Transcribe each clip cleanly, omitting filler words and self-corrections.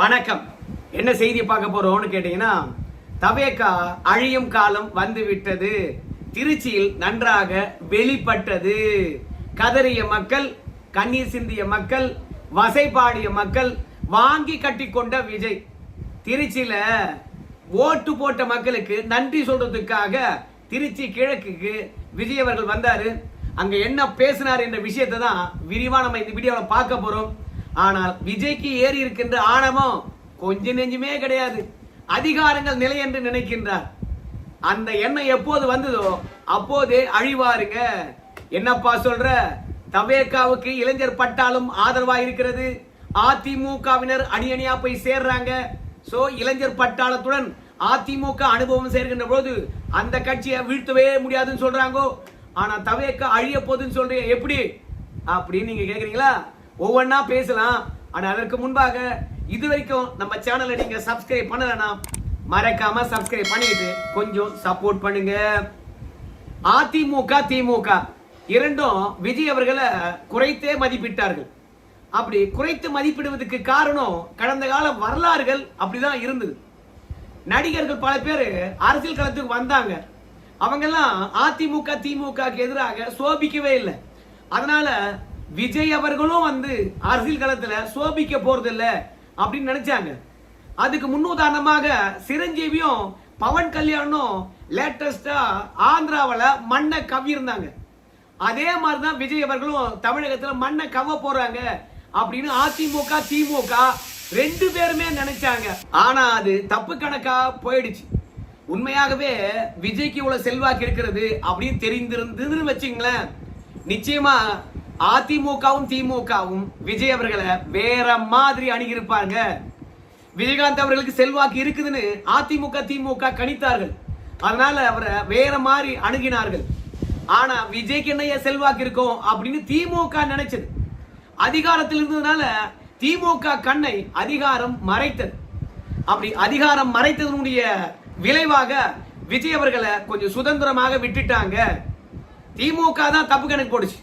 வணக்கம். என்ன செய்தி பார்க்க போறோம்னு கேட்டீங்கன்னா, தவேகா அழியும் காலம் வந்து விட்டது. திருச்சியில் நன்றாக வெளிப்பட்டது. கதறிய மக்கள், கண்ணீர் சிந்திய மக்கள், வசைபாடிய மக்கள், வாங்கி கட்டிக்கொண்ட விஜய். திருச்சியில ஓட்டு போட்ட மக்களுக்கு நன்றி சொல்றதுக்காக திருச்சி கிழக்குக்கு விஜய் அவர்கள் வந்தாரு. அங்க என்ன பேசினார் என்ற விஷயத்தை தான் விரிவா நம்ம இந்த வீடியோவில் பார்க்க போறோம். ஆனால் விஜய்க்கு ஏறி இருக்கின்ற ஆணவம் கொஞ்ச நெஞ்சுமே கிடையாது. அதிகாரங்கள் நிலை என்று நினைக்கின்றார். அந்த எண்ணம் எப்போது வந்ததோ அப்போதே அழிவாருங்க. என்னப்பா சொல்ற? தவேகாவுக்கு இளைஞர் பட்டாலும் ஆதரவா இருக்கிறது. அதிமுகவினர் அணி அணியா போய் சேர்றாங்க. சோ இளைஞர் பட்டாளத்துடன் அதிமுக அனுபவம் சேர்க்கின்ற போது அந்த கட்சியை வீழ்த்தவே முடியாதுன்னு சொல்றாங்க. ஆனா தவேகா அழிய போதுன்னு சொல்றீங்க, எப்படி அப்படின்னு நீங்க கேக்குறீங்களா? ஒவ்வொன்னா பேசலாம். ஆனா அதற்கு முன்பாக இதுவரைக்கும் நம்ம சேனலை நீங்க சப்ஸ்கிரைப் பண்ணலனா மறக்காம சப்ஸ்கிரைப் பண்ணிட்டு கொஞ்சம் சப்போர்ட் பண்ணுங்க. அதிமுக திமுக இரண்டும் விஜய் அவர்களை குறைத்தே மதிப்பிட்டார்கள். அப்படி குறைத்து மதிப்பிடுவதற்கு காரணம் கடந்த கால வரலாறுகள் அப்படிதான் இருந்தது. நடிகர்கள் பல பேர் அரசியல் களத்துக்கு வந்தாங்க. அவங்க எல்லாம் அதிமுக திமுக எதிராக சோபிக்கவே இல்லை. அதனால விஜய் அவர்களும் அரசியல் களத்துல சோபிக்க போறது இல்ல அப்படின்னு நினைச்சாங்க. அதுக்கு முன்னுதாரணமாக சிரஞ்சீவியும் பவன் கல்யாணும் லேட்டஸ்டா ஆந்திராவில மண்ணை கவ்விருந்தாங்க. அதே மாதிரிதான் விஜய் அவர்களும் தமிழகத்துல மண்ணை கவ போறாங்க அப்படின்னு அதிமுக திமுக ரெண்டு பேருமே நினைச்சாங்க. ஆனா அது தப்பு கணக்கா போயிடுச்சு. உண்மையாகவே விஜய்க்கு இவ்வளவு செல்வாக்கு இருக்கிறது அப்படின்னு தெரிந்திருந்ததுன்னு வச்சுங்களேன், நிச்சயமா அதிமுகவும் திமுகவும் விஜய் அவர்களை வேற மாதிரி அணுகியிருப்பாங்க. விஜயகாந்த் அவர்களுக்கு செல்வாக்கு இருக்குதுன்னு அதிமுக திமுக கணித்தார்கள். அதனால அவரை வேற மாதிரி அணுகினார்கள். ஆனா விஜய்க்கு என்ன செல்வாக்கு இருக்கும் அப்படின்னு திமுக நினைச்சது. அதிகாரத்தில் இருந்ததுனால திமுக கண்ணை அதிகாரம் மறைத்தது. அப்படி அதிகாரம் மறைத்ததனுடைய விளைவாக விஜய் அவர்களை கொஞ்சம் சுதந்திரமாக விட்டுட்டாங்க. திமுக தான் தப்பு கணக்கு போடுச்சு.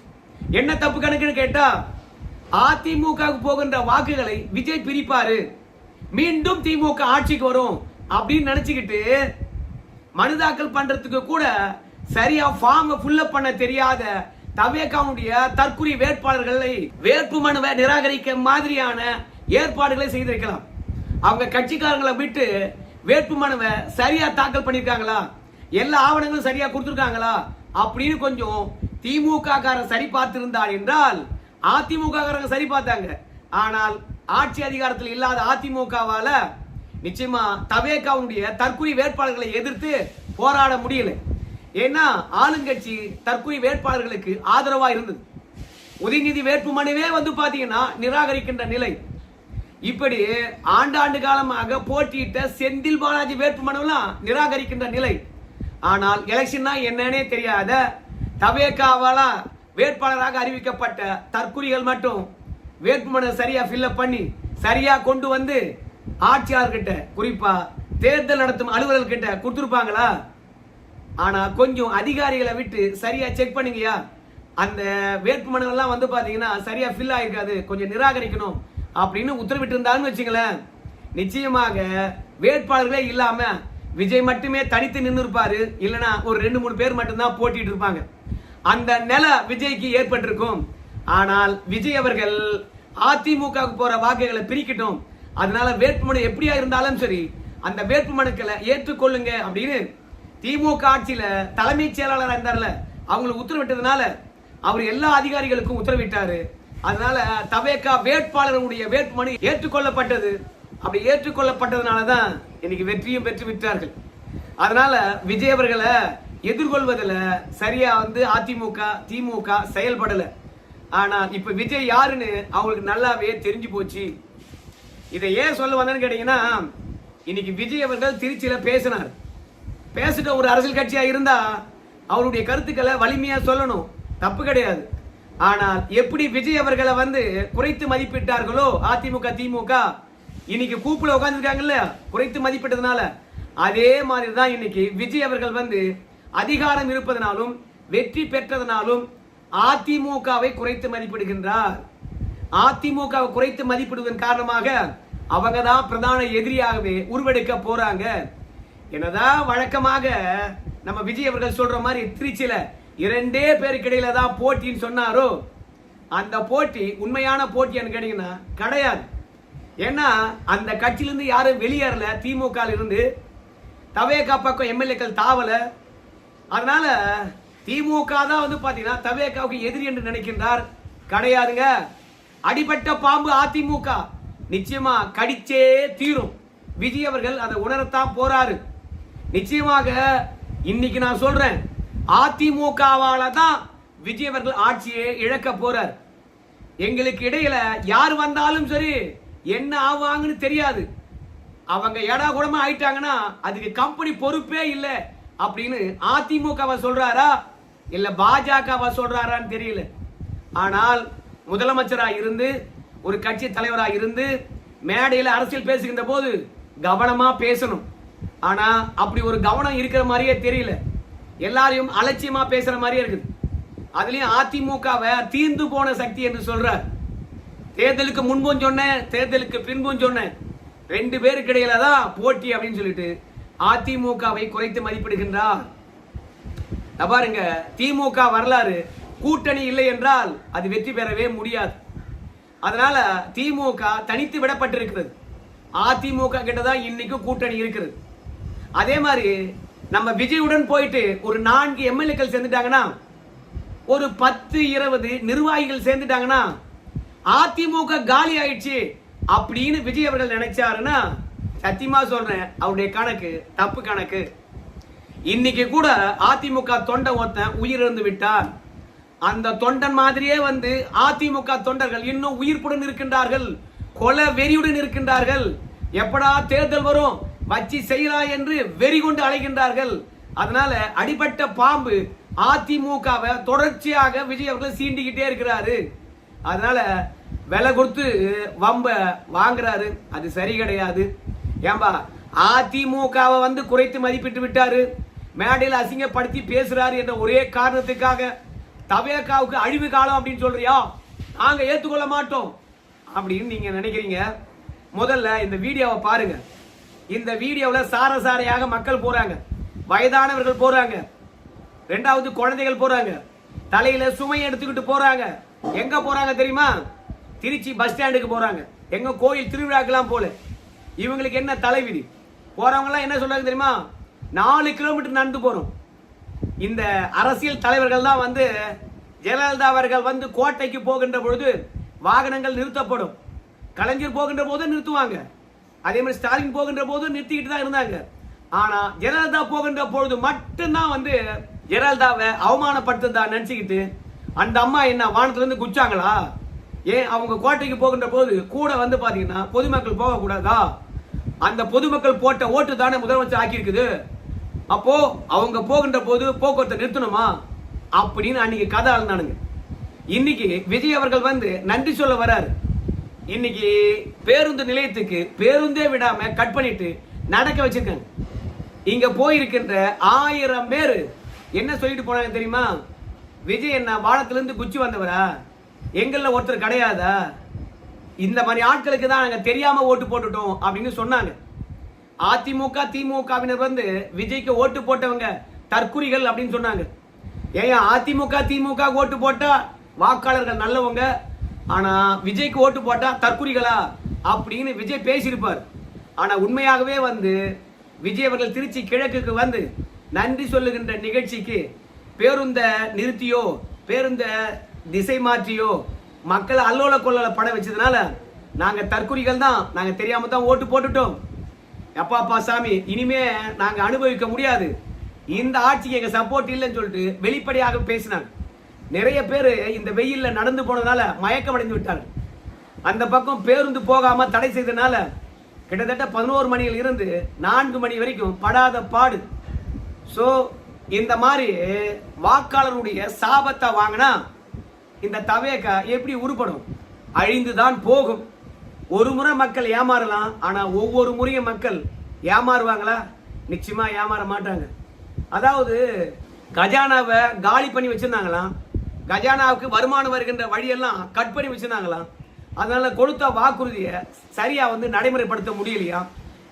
என்ன தப்பு கணக்குன்னு கேட்டா, அதிமுக போகின்ற வாக்குகளை விஜய் பிரிப்பாரு, மீண்டும் திமுக ஆட்சிக்கு வரும் அப்படின்னு நினைச்சுக்கிட்டு மனு தாக்கல் பண்றதுக்கு கூட சரியா ஃபார்ம் ஃபுல்லப் பண்ண தெரியாத தவேகாவுடைய தற்குறி வேட்பாளர்களை வேட்பு மனுவை நிராகரிக்க மாதிரியான ஏற்பாடுகளை செய்திருக்கலாம். அவங்க கட்சிக்காரங்களை விட்டு வேட்பு மனுவை சரியா தாக்கல் பண்ணிருக்காங்களா, எல்லா ஆவணங்களும் சரியா கொடுத்திருக்காங்களா அப்படின்னு கொஞ்சம் திமுக காரன் சரி பார்த்திருந்தார் என்றால் அதிமுக காரங்க சரி பார்த்தாங்க. ஆனால் ஆட்சி அதிகாரத்தில் இல்லாத அதிமுகவால நிச்சயமா தவேகாவுடைய தற்குறி வேட்பாளர்களை எதிர்த்து போராட முடியல. ஏன்னா ஆளுங்கட்சி தற்குறி வேட்பாளர்களுக்கு ஆதரவா இருந்தது. உதயநிதி வேட்பு மனுவே பாத்தீங்கன்னா நிராகரிக்கின்ற நிலை. இப்படி ஆண்டாண்டு காலமாக போட்டியிட்ட செந்தில் பாலாஜி வேட்பு மனுவெல்லாம் நிராகரிக்கின்ற நிலை. ஆனால் எலெக்ஷன்னா என்னன்னே தெரியாத தவேகாவால வேட்பாளராக அறிவிக்கப்பட்ட தற்குறிகள் மட்டும் வேட்புமனு சரியா ஃபில்அப் பண்ணி சரியா கொண்டு வந்து ஆட்சியாளர்கிட்ட, குறிப்பா தேர்தல் நடத்தும் அலுவலர்கிட்ட கொடுத்துருப்பாங்களா? ஆனா கொஞ்சம் அதிகாரிகளை விட்டு சரியா செக் பண்ணுங்கயா, அந்த வேட்புமனு எல்லாம் பாத்தீங்கன்னா சரியா ஃபில் ஆயிருக்காது, கொஞ்சம் நிராகரிக்கணும் அப்படின்னு உத்தரவிட்டு இருந்தாங்கன்னு வச்சுங்களேன், நிச்சயமாக வேட்பாளர்களே இல்லாம விஜய் மட்டுமே தனித்து நின்று இருப்பாரு. இல்லைன்னா ஒரு 2-3 பேர் மட்டும்தான் போட்டிட்டு இருப்பாங்க. அந்த நிலை விஜய்க்கு ஏற்பட்டிருக்கும். ஆனால் விஜய் அவர்கள் அதிமுக போற வாக்குகளை பிரிக்கட்டும், அதனால வேட்புமனு எப்படியா இருந்தாலும் சரி அந்த வேட்புமனுக்களை ஏற்றுக்கொள்ளுங்க அப்படின்னு திமுக ஆட்சியில தலைமைச் செயலாளர் இருந்தார்ல, அவங்களுக்கு உத்தரவிட்டதுனால அவர் எல்லா அதிகாரிகளுக்கும் உத்தரவிட்டாரு. அதனால தவேகா வேட்பாளருடைய வேட்புமனு ஏற்றுக்கொள்ளப்பட்டது. அப்படி ஏற்றுக்கொள்ளப்பட்டதுனாலதான் இன்னைக்கு வெற்றியும் பெற்று விட்டார்கள். அதனால விஜய் அவர்களை எதிர்கொள்வதில் சரியா அதிமுக திமுக செயல்படல. ஆனா இப்ப விஜய் யாருன்னு அவங்களுக்கு நல்லாவே தெரிஞ்சு போச்சு. இதை ஏன் சொல்ல வந்தேன்னு கேட்டீங்கன்னா, இன்னைக்கு விஜய் அவர்கள் திருச்சியில பேசினார். பேசிட்ட ஒரு அரசியல் கட்சியா இருந்தா அவருடைய கருத்துக்களை வலிமையா சொல்லணும், தப்பு கிடையாது. ஆனால் எப்படி விஜய் அவர்களை குறைத்து மதிப்பிட்டார்களோ அதிமுக திமுக, இன்னைக்கு கூப்புல உட்கார்ந்துருக்காங்கல்ல குறைத்து மதிப்பிட்டதுனால, அதே மாதிரி தான் இன்னைக்கு விஜய் அவர்கள் அதிகாரம் இருப்பதனாலும் வெற்றி பெற்றதனாலும் அதிமுகவை குறைத்து மதிப்பிடுகின்றார். அதிமுக குறைத்து மதிப்பிடுவதன் காரணமாக அவங்க தான் பிரதான எதிரியாகவே உருவெடுக்க போறாங்க. என்னதான் வழக்கமாக நம்ம விஜய் அவர்கள் சொல்ற மாதிரி திருச்சியில 2 பேருக்கு இடையில தான் போட்டின்னு சொன்னாரோ, அந்த போட்டி உண்மையான போட்டின்னு கேட்டீங்கன்னா கிடையாது. ஏன்னா அந்த கட்சியிலிருந்து யாரும் வெளியேறல, திமுக இருந்து தவேகா பக்கம் எம்எல்ஏக்கள் தாவல. அதனால திமுக தான் வந்து பாத்தீங்கன்னா தவேகாவுக்கு எதிரி என்று நினைக்கின்றார். கிடையாதுங்க. அடிபட்ட பாம்பு அதிமுக நிச்சயமா கடிச்சே தீரும். விஜய் அவர்கள் அதை உணரத்தான் போறாரு. நிச்சயமாக இன்னைக்கு நான் சொல்றேன், அதிமுகவால தான் விஜய் அவர்கள் ஆட்சியை இழக்க போறார். எங்களுக்கு இடையில யார் வந்தாலும் சரி என்ன ஆவாங்கன்னு தெரியாது. அவங்க எடா கூடமா ஆயிட்டாங்கன்னா அதுக்கு கம்பெனி பொறுப்பே இல்லை அப்படின்னு அதிமுகவை சொல்றாரா இல்ல பாஜகவை சொல்றாரான்னு தெரியல. ஆனால் முதலமைச்சராக இருந்து ஒரு கட்சி தலைவராக இருந்து மேடையில் அரசியல் பேசுகின்ற போது கவனமா பேசணும். ஆனா அப்படி ஒரு கவனம் இருக்கிற மாதிரியே தெரியல. எல்லாரையும் அலட்சியமா பேசுற மாதிரியே இருக்குது. அதுலயும் அதிமுகவை தீர்ந்து போன சக்தி என்று சொல்றார். தேர்தலுக்கு முன்பும் சொன்னேன், தேர்தலுக்கு பின்பும் சொன்னேன், 2 பேருக்கு இடையில தான் போட்டி அப்படின்னு சொல்லிட்டு அதிமுகவை குறைத்து மதிப்பிடுகின்றார். பாருங்க, திமுக வரலாறு கூட்டணி இல்லை என்றால் அது வெற்றி பெறவே முடியாது. அதனால திமுக தனித்து விடப்பட்டிருக்கிறது. அதிமுக கிட்டதான் இன்னைக்கு கூட்டணி இருக்கிறது. அதே மாதிரி நம்ம விஜயுடன் போயிட்டு ஒரு 4 எம்எல்ஏக்கள் சேர்ந்துட்டாங்கன்னா, ஒரு 10-20 நிர்வாகிகள் சேர்ந்துட்டாங்கன்னா அதிமுக காலி ஆயிடுச்சு அப்படின்னு விஜய் அவர்கள் நினைச்சாருன்னா சத்தியமா சொல்றேன், அவருடைய கணக்கு தப்பு கணக்கு. இன்னைக்கு கூட அதிமுக தொண்டை ஒருத்தன் உயிரிழந்து விட்டார். அந்த தொண்டன் மாதிரியே வந்து அதிமுக தொண்டர்கள் இன்னும் உயிர்ப்புடன் இருக்கின்றார்கள், கொலை வெறியுடன் இருக்கின்றார்கள். எப்படா தேர்தல் வரும் வச்சு செய்யலாம் என்று வெறி கொண்டு அழைக்கின்றார்கள். அதனால அடிபட்ட பாம்பு அதிமுகவை தொடர்ச்சியாக விஜய் அவர்கள் சீண்டிக்கிட்டே இருக்கிறாரு. அதனால விலை கொடுத்து வம்ப வாங்குறாரு, அது சரி கிடையாது. ஏன்பா அதிமுகவை வந்து குறைத்து மதிப்பிட்டு விட்டாரு, மேடையில் அசிங்கப்படுத்தி பேசுறாரு என்ற ஒரே காரணத்துக்காக தவேகாவுக்கு அழிவு காலம் அப்படின்னு சொல்றியா? நாங்க ஏத்துக்கொள்ள மாட்டோம் அப்படின்னு நீங்க நினைக்கிறீங்க. முதல்ல இந்த வீடியோவை பாருங்க. இந்த வீடியோவில் சாரசாரையாக மக்கள் போறாங்க, வயதானவர்கள் போறாங்க, 2வது குழந்தைகள் போறாங்க, தலையில சுமை எடுத்துக்கிட்டு போறாங்க. எங்க போறாங்க தெரியுமா? திருச்சி பஸ் ஸ்டாண்டுக்கு போறாங்க. எங்க கோயில் திருவிழாக்கெல்லாம் போல. இவங்களுக்கு என்ன தலைவிதி? போறவங்க எல்லாம் என்ன சொல்றாங்க தெரியுமா? 4 கிலோமீட்டர் நடந்து போறோம். இந்த அரசியல் தலைவர்கள் தான் வந்து ஜெயலலிதா அவர்கள் வந்து கோட்டைக்கு போகின்ற பொழுது வாகனங்கள் நிறுத்தப்படும். கலைஞர் போகின்ற போது நிறுத்துவாங்க, அதே மாதிரி ஸ்டாலின் போகின்ற போது நிறுத்திக்கிட்டு தான் இருந்தாங்க. ஆனா ஜெயலலிதா போகின்ற பொழுது மட்டும்தான் வந்து ஜெயலலிதாவை அவமானப்படுத்ததா நினைச்சுக்கிட்டு அந்த அம்மா என்ன வானத்துல இருந்து குச்சாங்களா? ஏன் அவங்க கோட்டைக்கு போகின்ற போது கூட வந்து பாத்தீங்கன்னா பொதுமக்கள் போக கூடாதா? அந்த பொதுமக்கள் போட்ட ஓட்டு தானே முதலமைச்சர் ஆக்கி இருக்குது. அப்போ அவங்க போகின்ற போது போக்குவரத்தை நிறுத்தணுமா அப்படின்னு அன்னைக்கு கதை அழுந்தானுங்க. இன்னைக்கு விஜய் அவர்கள் வந்து நன்றி சொல்ல வராரு. இன்னைக்கு பேருந்து நிலையத்துக்கு பேருந்தே விடாம கட் பண்ணிட்டு நடக்க வச்சிருக்காங்க. இங்க போயிருக்கின்ற 1000 பேர் என்ன சொல்லிட்டு போனாங்க தெரியுமா? விஜய் என்ன வானத்திலிருந்து குச்சி வந்தவரா? எங்கள்ல ஒருத்தர் கிடையாதா? இந்த மாதிரி ஆட்களுக்கு தான் நாங்க தெரியாம ஓட்டு போட்டுட்டோம் அப்படின்னு சொன்னாங்க. அதிமுக திமுகவினர் வந்து விஜய்க்கு ஓட்டு போட்டவங்க தற்குறிகள் அப்படின்னு சொன்னாங்க. ஏன் அதிமுக திமுக ஓட்டு போட்டா வாக்காளர்கள் நல்லவங்க, ஆனா விஜய்க்கு ஓட்டு போட்டா தற்குறிகளா அப்படின்னு விஜய் பேசியிருப்பார். ஆனா உண்மையாகவே வந்து விஜய் அவர்கள் திருச்சி கிழக்குக்கு வந்து நன்றி சொல்லுகின்ற நிகழ்ச்சிக்கு பேருந்த நிறுத்தியோ பேருந்த திசை மாற்றியோ மக்களை அல்லோல கொள்ளல பட வச்சதுனால நாங்க தற்குறிகள் தான், நாங்க தெரியாம தான் ஓட்டு போட்டுட்டோம். அப்பாப்பா சாமி, இனிமே நாங்க அனுபவிக்க முடியாது, இந்த ஆட்சிக்கு எங்க சப்போர்ட் இல்லைன்னு சொல்லிட்டு வெளிப்படையாக பேசினாங்க. நிறைய பேர் இந்த வெயில்ல நடந்து போனதுனால மயக்கம் அடைந்து விட்டார்கள். அந்த பக்கம் பேருந்து போகாம தடை செய்ததுனால கிட்டத்தட்ட 11 மணியில் இருந்து 4 மணி வரைக்கும் படாத பாடு. சோ இந்த மாதிரி வாக்காளருடைய சாபத்தை வாங்கினா இந்த தவேகா எப்படி உருப்படும்? அழிந்துதான் போகும். ஒரு முறை மக்கள் ஏமாறலாம், ஆனா ஒவ்வொரு முறையும் மக்கள் ஏமாறுவாங்களா? நிச்சயமா ஏமாற மாட்டாங்க. அதாவது கஜானாவை காலி பண்ணி வச்சிருந்தாங்களாம், கஜானாவுக்கு வருமானம் வருகின்ற வழியெல்லாம் கட் பண்ணி வச்சிருந்தாங்களாம். அதனால கொடுத்த வாக்குறுதியை சரியா நடைமுறைப்படுத்த முடியலையா.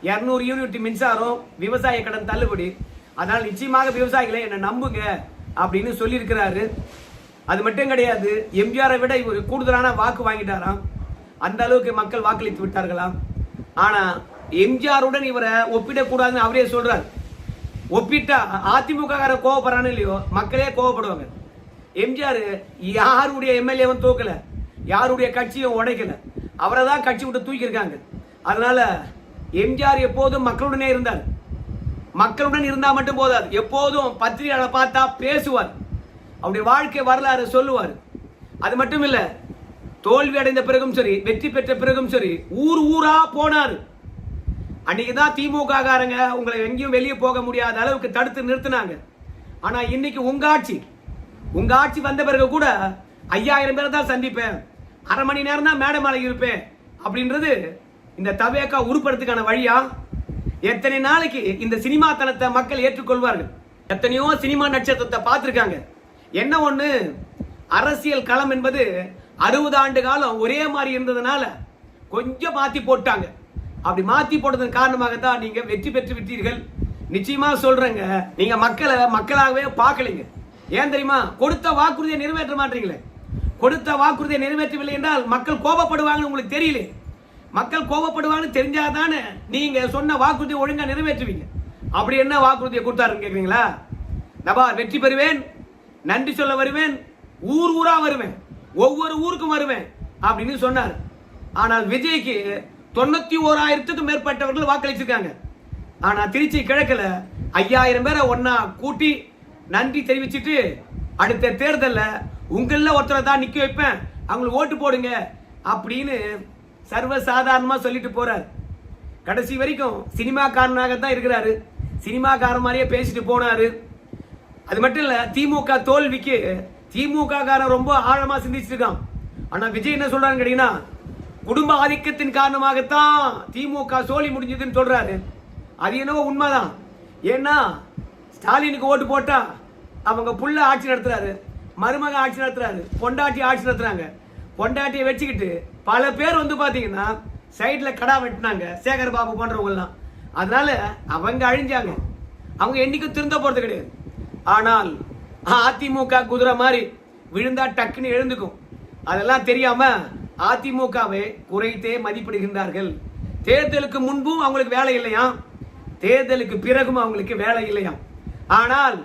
200 யூனிட் மின்சாரம், விவசாய கடன் தள்ளுபடி, அதனால நிச்சயமாக விவசாயிகளை என்ன நம்புங்க அப்படின்னு சொல்லியிருக்கிறாரு. அது மட்டும் கிடையாது, எம்ஜிஆரை விட இவர் கூடுதலான வாக்கு வாங்கிட்டாராம். அந்த அளவுக்கு மக்கள் வாக்களித்து விட்டார்களாம். ஆனா எம்ஜிஆருடன் இவரை ஒப்பிடக்கூடாதுன்னு அவரே சொல்றாரு. ஒப்பிட்டா அதிமுக கோவப்படுறான்னு இல்லையோ, மக்களே கோவப்படுவாங்க. எம்ஜிஆர் யாருடைய எம்எல்ஏவும் தூக்கல, யாருடைய கட்சியும் உடைக்கல, அவரை தான் கட்சி விட்டு தூக்கி இருக்காங்க. அதனால எம்ஜிஆர் எப்போதும் மக்களுடனே இருந்தார். மக்களுடன் இருந்தா மட்டும் போதாது, எப்போதும் பத்திரிகையாளரை பார்த்தா பேசுவார், அவருடைய வாழ்க்கை வரலாறு சொல்லுவார். அது மட்டும் இல்ல, தோல்வி அடைந்த பிறகும் சரி, வெற்றி பெற்ற பிறகும் சரி, ஊர் ஊரா போனார். அன்னைக்குதான் திமுக காரங்க உங்களை எங்கேயும் வெளியே போக முடியாத அளவுக்கு தடுத்து நிறுத்தினாங்க. ஆனா இன்னைக்கு உங்க ஆட்சி வந்த பிறகு கூட 5000 பேரை தான் சந்திப்பேன், அரை மணி நேரம் தான் மேடை மேலே இருப்பேன் அப்படின்றது இந்த தவேகா உருப்படுறதுக்கான வழியா? எத்தனை நாளைக்கு இந்த சினிமா தனத்தை மக்கள் ஏற்றுக்கொள்வார்கள்? எத்தனையோ சினிமா நட்சத்திரத்தை பார்த்திருக்காங்க. என்ன ஒண்ணு, அரசியல் களம் என்பது 60 ஆண்டு காலம் ஒரே மாதிரி இருந்ததுனால கொஞ்சம் மாத்தி போட்டாங்க. அப்படி மாத்தி போட்டதன் காரணமாகத்தான் நீங்க வெற்றி பெற்று விட்டீர்கள். நிச்சயமா சொல்றேங்க, நீங்க மக்களை மக்களாகவே பார்க்கலீங்க. ஏன் தெரியுமா? கொடுத்த வாக்குறுதியை நிறைவேற்ற மாட்டீங்களே. கொடுத்த வாக்குறுதியை நிறைவேற்றவில்லை என்றால் மக்கள் கோபப்படுவாங்கன்னு உங்களுக்கு தெரியல. மக்கள் கோபப்படுவாங்கன்னு தெரிஞ்சாதானே நீங்க சொன்ன வாக்குறுதியை ஒழுங்கா நிறைவேற்றுவீங்க. அப்படி என்ன வாக்குறுதியை கொடுத்தாருன்னு கேக்குறீங்களா? நபார் வெற்றி பெறுவேன், நன்றி சொல்ல வருவேன், ஊர் ஊரா வருவேன், ஒவ்வொரு ஊருக்கும் வருவேன் அப்படின்னு சொன்னார். ஆனால் விஜய்க்கு 91,000க்கும் மேற்பட்டவர்கள் வாக்களிச்சிருக்காங்க. ஆனா திருச்சி கிழக்குல 5000 பேரை ஒன்னா கூட்டி நன்றி தெரிவிச்சுட்டு அடுத்த தேர்தலில் உங்கள ஒருத்தரை தான் நிக்க வைப்பேன், அவங்களுக்கு ஓட்டு போடுங்க அப்படின்னு சர்வசாதாரணமா சொல்லிட்டு போறாரு. கடைசி வரைக்கும் சினிமாக்காரனாக தான் இருக்கிறாரு, சினிமாக்காரன் மாதிரியே பேசிட்டு போனாரு. அது மட்டும் இல்ல, திமுக தோல்விக்கு திமுக காரன் ரொம்ப ஆழமா சிந்திச்சிருக்கான். ஆனா விஜய் என்ன சொல்றான்னு கேட்டீங்கன்னா, குடும்ப ஆதிக்கத்தின் காரணமாகத்தான் திமுக சோழி முடிஞ்சதுன்னு சொல்றாரு. அது என்னவோ உண்மைதான். ஏன்னா ஸ்டாலினுக்கு ஓட்டு போட்டா அவங்க புள்ள ஆட்சி நடத்துறாரு, மருமக ஆட்சி நடத்துறாரு, பொண்டாட்டி ஆட்சி நடத்துறாங்க. பொண்டாட்டியை வச்சுக்கிட்டு பல பேர் பாத்தீங்கன்னா சைட்ல கடா வெட்டினாங்க, சேகர் பாபு போன்றவங்க எல்லாம். அதனால அவங்க அழிஞ்சாங்க, அவங்க என்னைக்கும் திருந்த போறது கிடையாது. ஆனால் அதிமுக குதிரை மாதிரி விழுந்தா டக்குன்னு எழுந்துக்கும். அதெல்லாம் தெரியாம அதிமுகவை குறைத்தே மதிப்பிடுகின்றார்கள். தேர்தலுக்கு முன்பும் அவங்களுக்கு வேலை இல்லையா, தேர்தலுக்கு பிறகும் அவங்களுக்கு வேலை இல்லையா. ஆனால்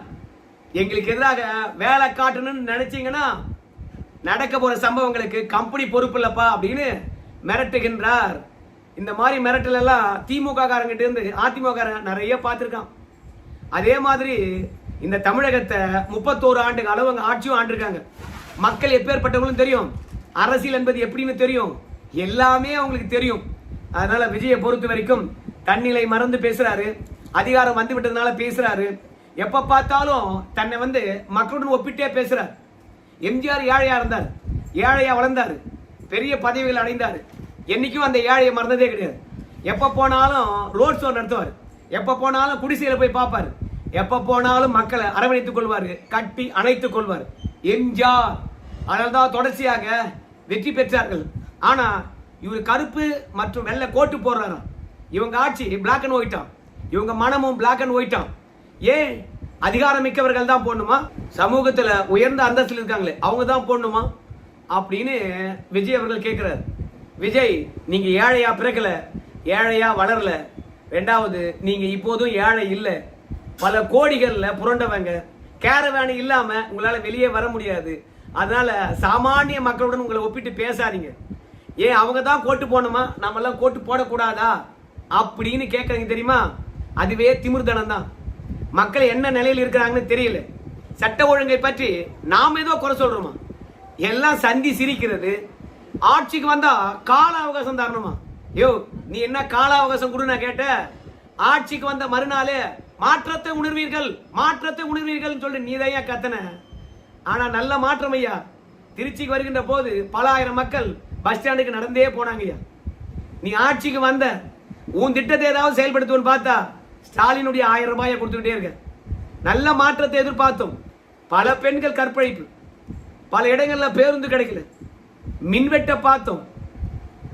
எங்களுக்கு எதிராக வேலை காட்டணும்னு நினைச்சீங்கன்னா நடக்க போற சம்பவங்களுக்கு கம்பெனி பொறுப்பு இல்லப்பா அப்படின்னு மிரட்டுகின்றார். இந்த மாதிரி மிரட்டல் எல்லாம் திமுக காரங்கிட்ட இருந்து அதிமுக நிறைய பார்த்திருக்கான். அதே மாதிரி இந்த தமிழகத்தை 31 ஆண்டு அளவு ஆட்சியும் ஆண்டிருக்காங்க. மக்கள் எப்பேற்பட்டவங்களும் தெரியும், அரசியல் என்பது எப்படின்னு தெரியும், எல்லாமே அவங்களுக்கு தெரியும். அதனால விஜயை பொறுத்த வரைக்கும் தன்னிலை மறந்து பேசுறாரு, அதிகாரம் வந்து விட்டதுனால பேசுறாரு. எப்ப பார்த்தாலும் தன்னை மக்களுடன் ஒப்பிட்டே பேசுறாரு. எம்ஜிஆர் ஏழையா இருந்தார், ஏழையா வளர்ந்தாரு, பெரிய பதவிகள் அடைந்தாரு. என்னைக்கும் அந்த ஏழையை மறந்ததே கிடையாது. எப்ப போனாலும் ரோட் ஷோ நடத்துவார், எப்ப போனாலும் குடிசையில போய் பார்ப்பாரு, எப்ப போனாலும் மக்களை அரவணைத்துக் கொள்வாரு, கட்டி அணைத்துக் கொள்வார் எம்ஜிஆர். அதனால்தான் தொடர்ச்சியாக வெற்றி பெற்றார்கள். ஆனா இவர் கருப்பு மற்றும் வெள்ளை கோட்டு போடுறாராம். இவங்க ஆட்சி பிளாக் அண்ட் ஒயிட்டாம், இவங்க மனமும் பிளாக் அண்ட் ஒயிட்டாம். ஏன் அதிகாரம் மிக்கவர்கள் தான் போடணுமா, சமூகத்துல உயர்ந்த அந்தஸ்தில் இருக்காங்களே அவங்க தான் போடணுமா அப்படின்னு விஜய் அவர்கள் கேட்கிறார். விஜய், நீங்க ஏழையா பிறக்கல, ஏழையா வளரல. ரெண்டாவது, நீங்க இப்போதும் ஏழை இல்லை, பல கோடிகள்ல புரண்டவங்க. கேரவேன் இல்லாம உங்களால வெளியே வர முடியாது. அதனால சாமானிய மக்களுடன் உங்களை ஒப்பிட்டு பேசாதீங்க. ஏன் அவங்க தான் கோட்டு போடணுமா, நம்ம எல்லாம் கோட்டு போடக்கூடாதா அப்படின்னு கேட்கறீங்க தெரியுமா? அதுவே திமிர்தனம் தான். மக்கள் என்ன நிலையில் இருக்கிறாங்கன்னு தெரியல. சட்ட ஒழுங்கை பற்றி நாம் ஏதோ குறை சொல்றோமா? எல்லாம் சந்தி சிரிக்கிறது. ஆட்சிக்கு வந்தா கால அவகாசம் தரணுமா? யோ, நீ என்ன கால அவகாசம் கொடு நான் கேட்ட? ஆட்சிக்கு வந்த மறுநாளே மாற்றத்தை உணர்வீர்கள், மாற்றத்தை உணர்வீர்கள் சொல்லி நீதையா கத்தன. ஆனா நல்ல மாற்றம் ஐயா. திருச்சிக்கு வருகின்ற போது பல ஆயிரம் மக்கள் பஸ் ஸ்டாண்டுக்கு நடந்தே போனாங்க ஐயா. நீ ஆட்சிக்கு வந்த, உன் திட்டத்தை ஏதாவது செயல்படுத்துவோன்னு பார்த்தா ஸ்டாலினுடைய 1000 ரூபாயை கொடுத்துக்கிட்டே இருக்க. நல்ல மாற்றத்தை எதிர்பார்த்தோம். பல பெண்கள் கற்பழிப்பு, பல இடங்கள்ல பேருந்து கிடைக்கல, மின்வெட்ட பார்த்தோம்,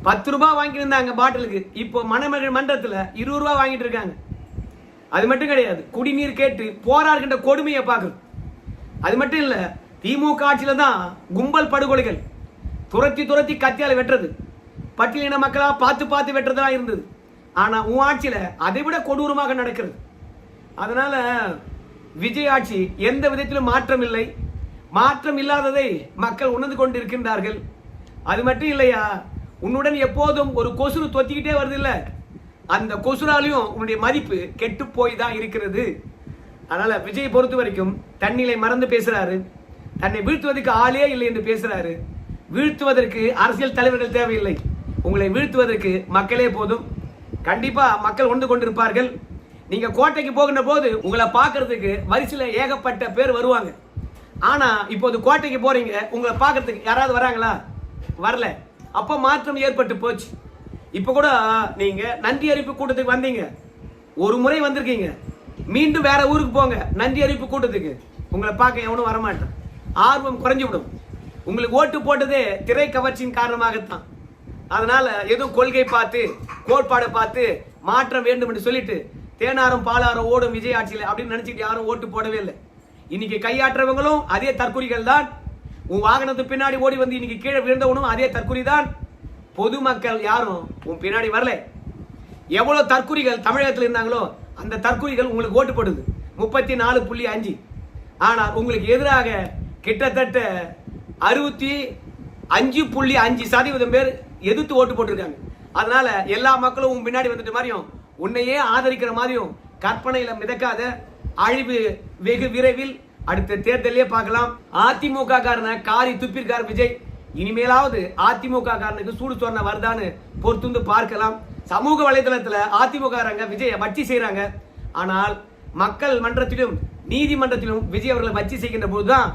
10 ரூபாய் வாங்கியிருந்தாங்க பாட்டிலுக்கு, இப்போ மணமகள் மன்றத்தில் 20 ரூபாய் வாங்கிட்டு இருக்காங்க. அது மட்டும் கிடையாது, குடிநீர் கேட்டு போராடுகின்ற கொடுமையை பார்க்கணும். அது மட்டும் இல்ல, திமுக ஆட்சியில தான் கும்பல் படுகொலைகள் துரத்தி துரத்தி கத்தியால வெட்டுறது, பட்டியலின மக்களா பார்த்து வெட்டுறதா இருந்தது. ஆனா உன் ஆட்சியில அதை விட கொடூரமாக நடக்கிறது. அதனால விஜய் ஆட்சி எந்த விதத்திலும் மாற்றம் இல்லை. மாற்றம் இல்லாததை மக்கள் உணர்ந்து கொண்டு இருக்கின்றார்கள். அது மட்டும் இல்லையா, உன்னுடன் எப்போதும் ஒரு கொசுறு தொத்திக்கிட்டே வருது இல்ல, அந்த கொசுராலையும் உன்னுடைய மதிப்பு கெட்டு போய் தான் இருக்கிறது. அதனால விஜய் பொறுத்த வரைக்கும் தன்னிலை மறந்து பேசுறாரு. தன்னை வீழ்த்துவதற்கு ஆளே இல்லை என்று பேசுறாரு. வீழ்த்துவதற்கு அரசியல் தலைவர்கள் தேவையில்லை, உங்களை வீழ்த்துவதற்கு மக்களே போதும். கண்டிப்பா மக்கள் உணர்ந்து கொண்டிருப்பார்கள். நீங்க கோட்டைக்கு போகின்ற போது உங்களை பார்க்கறதுக்கு வரிசையில ஏகப்பட்ட பேர் வருவாங்க. ஆனா இப்போது கோட்டைக்கு போறீங்க, உங்களை பார்க்கறதுக்கு யாராவது வராங்களா? வரல. அப்ப மாற்றம் ஏற்பட்டு போச்சு. இப்ப கூட நீங்க நன்றி அறிவிப்பு கூட்டத்துக்கு வந்தீங்க, ஒரு முறை வந்திருக்கீங்க, மீண்டும் வேற ஊருக்கு போங்க நன்றி அறிவிப்பு கூட்டத்துக்கு, உங்களை பார்க்க எவனும் வரமாட்டான். ஆர்வம் குறைஞ்சு விடும். உங்களுக்கு ஓட்டு போட்டதே திரை கவர்ச்சியின் காரணமாகத்தான். அதனால எதுவும் கொள்கை பார்த்து கோட்பாடை பார்த்து மாற்றம் வேண்டும் என்று சொல்லிட்டு தேனாரும் பாலாரும் ஓடும் விஜய் ஆட்சியில் அப்படின்னு நினைச்சிட்டு யாரும் ஓட்டு போடவே இல்லை. இன்னைக்கு கையாற்றவங்களும் அதே தற்குறிகள் தான். உன் வாகனத்துக்கு பின்னாடி ஓடி வந்து இன்னைக்கு கீழே விழுந்தவனும் அதே தற்குறி தான். பொதுமக்கள் யாரும் உன் பின்னாடி வரல. எவ்வளவு தற்குறிகள் தமிழகத்தில் இருந்தாங்களோ அந்த தற்குறிகள் உங்களுக்கு ஓட்டு போடுது 34.5. ஆனால் உங்களுக்கு எதிராக கிட்டத்தட்ட 65.5% பேர் எதிர்த்து ஓட்டு போட்டிருக்காங்க. அதனால எல்லா மக்களும் உன் பின்னாடி வந்துட்டு மாதிரியும் உன்னையே ஆதரிக்கிற மாதிரியும் கற்பனையில மிதக்காத. அழிவு வெகு விரைவில் அடுத்த தேர்தலே பார்க்கலாம். அதிமுக காரன காரி துப்பிருக்கார் விஜய். இனிமேலாவது அதிமுக காரனுக்கு சூடு சொன்ன வருதான்னு பொறுத்து பார்க்கலாம். சமூக வலைதளத்துல அதிமுக விஜய வச்சு செய்யறாங்க. ஆனால் மக்கள் மன்றத்திலும் நீதிமன்றத்திலும் விஜய் அவர்களை வச்சு செய்கின்ற போதுதான்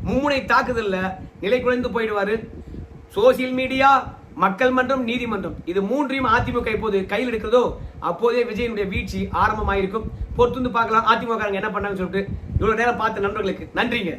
மும்முனை தாக்குதல்ல நிலை குலைந்து போயிடுவாரு. சோசியல் மீடியா, மக்கள் மன்றம், நீதிமன்றம், இது மூன்றையும் அதிமுக இப்போது கையில் எடுக்கிறதோ அப்போதே விஜயனுடைய வீழ்ச்சி ஆரம்பமாயிருக்கும். பொறுத்து பார்க்கலாம் அதிமுக என்ன பண்ணாங்கன்னு சொல்லிட்டு. இவ்வளவு நேரம் பார்த்த நண்பர்களுக்கு நன்றிங்க.